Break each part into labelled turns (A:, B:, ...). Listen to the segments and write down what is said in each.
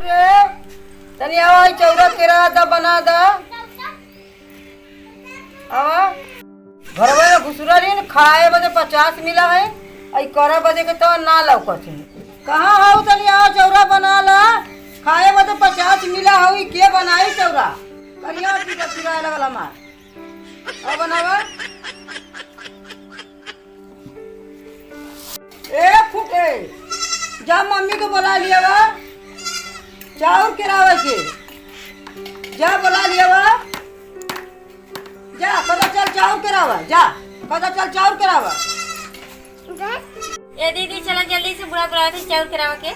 A: तनी आवा चौरा केरा दा बना दा आवा घरवा में घुसरा रही न खाए बदे 50 मिला है आई करे बदे के तो ना लौकत है। कहाँ हो तनी आवा चौरा बना ला खाए बदे 50 मिला हो के बनाई चौरा करिया की किराया लगल हमार अब बनावा ए फुटे जा मम्मी को बुला लिया वा चाउर किरावा के जा बुला लिया वा जा पता चल चाउर किरावा जा पता चल चाउर किरावा
B: ए दीदी चला जल्दी से बुला बुला दे चाउर किरावा के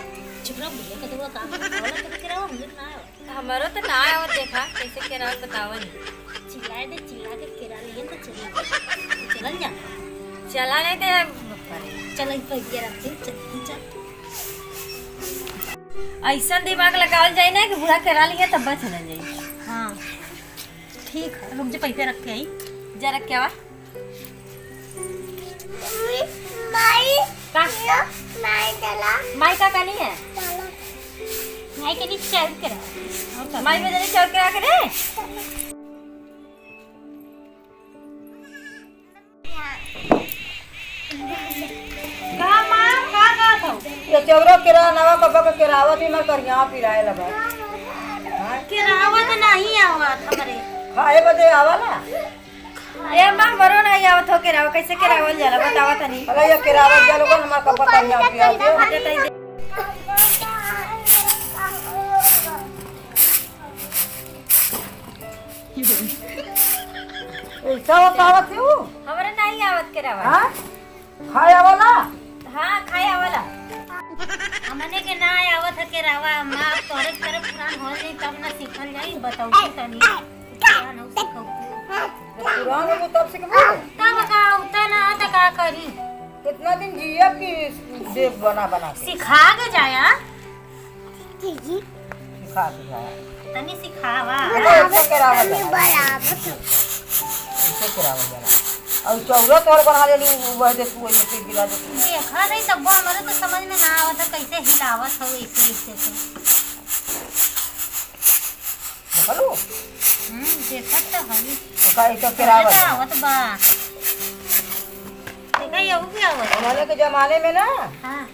B: चुपरा बुला के दो काम बोला तो किरावा मुझे ना आयो हमारो तो ना आयो देखा कैसे किरावा बतावा नहीं चिल्ला के किरा लिए तो चल जा चला नहीं तो चल तो ये रख चल ऐसा दिमाग लगावल जाए ना कि बुरा करा लिया तब बच न जाए। हाँ ठीक है रुक जा पैसे रख के आई जा रख के आवा माई का नहीं है माई के नहीं चार करा माई में जने चार करा करे
A: ये चौरा किरा नवा पापा का किरावा थी मैं करिया पिराए लगा
B: किरावा तो नहीं आवा हमारे
A: खाए बदे आवा ना
B: ए मां मरो नहीं आवत हो किरावा कैसे किरावल जाला बतावा तनी
A: अरे ये किरावा जा लोगन हमार पापा करिया पिया
B: हटे तई
A: ऐसा आवत है
B: हमरे नहीं आवत किरावा
A: हां खाए आवा ना
B: हां खाए आवाला हमने के ना आवत है किरावा मां तोरे तरफ पुरान हो जाई तब ना सीखल जाई बताऊ तनी पुरान हो सीखौ
A: पुरान को तब से कब
B: तब का उतना ना त का करी
A: कितना दिन जिया की देव बना के
B: सिखा के जाया जी
A: सिखा के जाया
B: तनी सिखावा
A: ऐसे करावा जरा और चौरा तोर बना लेली वह दे तू ये फिर गिरा दे
B: देखा नहीं तब हमारे तो समझ में ना आवत है कैसे हिलावत हो ऐसे
A: हेलो
B: देखत तो हई
A: तो का तो करावा
B: आवत बा देखा ये भी आवत
A: हमारे के जमाने में ना
B: हां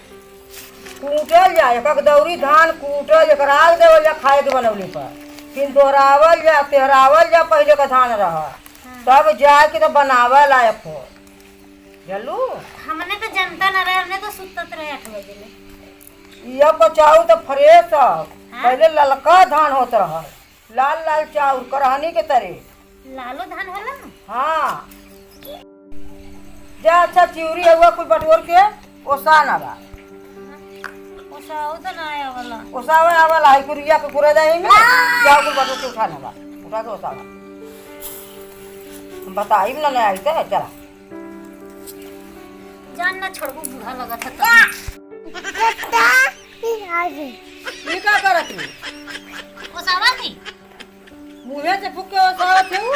A: कूटल जाए एक दौरी धान कूटल एक राग देवल जा खाए के बनौली पर फिर दोहरावल जा तेहरावल जा पहले का धान रहा तब जाके तो बनावा लायक हो चलू
B: हमने तो जनता न रहे हमने तो सुतत रहे 8 बजे में
A: ये पचाऊ तो फ्रेश पहले ललका धान होता रहा लाल लाल चाउर करहनी के तरह
B: लालो धान होला
A: हाँ जा अच्छा चिउरी हुआ कुछ बटोर के ओसा ना बा
B: ओसाओ तो ना आया वाला
A: ओसावे आवला है कुरिया के कुरे जाई में जा कुछ बटोर के उठा ना बा उठा के ओसावा बताई ना आई तो चला
B: जान ना छोड़बू बूढ़ा लगा था
A: ये का करत रे
B: ओसावा थी
A: मुंहे से फूक के ओसावा थे वो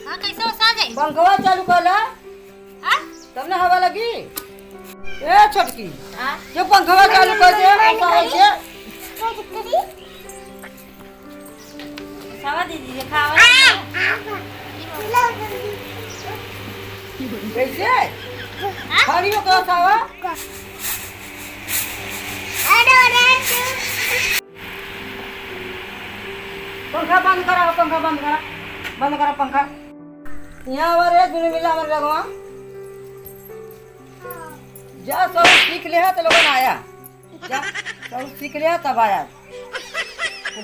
B: हां कैसे ओसा जाई
A: पंखवा चालू करला
B: हां
A: तब ना हवा लगी ए छोटकी
B: हां
A: जो पंखवा चालू कर दे ओसावा से
B: ओसावा दीदी दिखावा
A: कैसे खड़ी हो के ओसावा पंखा बंद करा पंखा यहाँ हमारे दुनिया मिला हमारे लगवा जा सब सीख लिया तो लोगन आया जा सब सीख लिया तब आया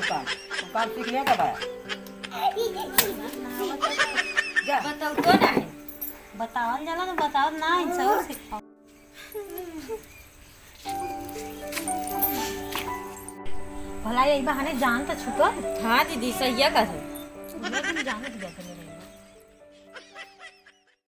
A: काम सीख लिया तब आया जा
B: बताओ तो ना बतावल जाला तो बताओ ना इन सब सिखाओ भला ये बहाने जान तो छूटो
C: हाँ दीदी सही है कहा